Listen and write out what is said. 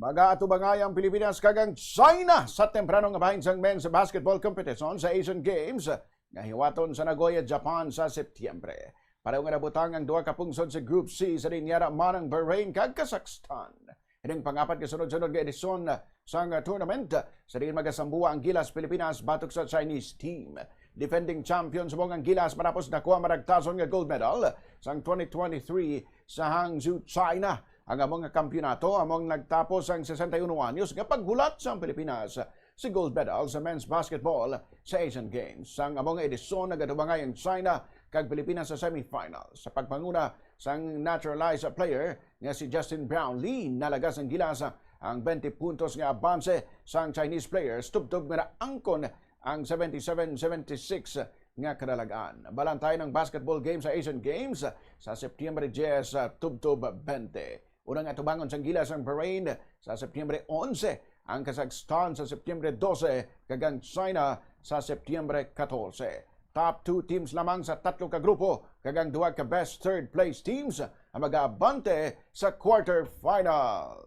Magaatubangay ang Pilipinas kagang China sa tempranong abahin sang men's basketball competition sa Asian Games nga hiwaton sa Nagoya, Japan sa Septyembre. Pareho nga nabutang ang duha ka pungsod sa Group C sa linyara manang Bahrain kag Kazakhstan. Ining pangapat ka sunod-sunod nga edisyon sang tournament sa diin magasambuwa ang Gilas Pilipinas batok sa Chinese team. Defending champions mo ang Gilas matapos nakuha maragtason nga gold medal sang 2023 sa Hangzhou, China. Ang among kampyonato among nagtapos ang 61 anyos nga paghulat sa Pilipinas si gold medal sa men's basketball sa Asian Games. Sang among edisyon nagatubangay ang China kag Pilipinas sa semifinal. Sa pagpanguna sang naturalized player nga si Justin Brownlee nalagas ang Gilas ang 20 puntos nga abanse sang Chinese players tubtob nga naangkon ang 77-76 nga kadalagan. Balantay ng basketball game sa Asian Games sa Septyembre 10 tubtob 20. Unang atubangon sang Gilas ang Bahrain sa Septyembre 11, ang Kazakhstan sa Septyembre 12, kagang China sa Septyembre 14. Top 2 teams lamang sa tatlo ka grupo, kagang duwa ka best third place teams ang mag-aabante sa quarterfinal.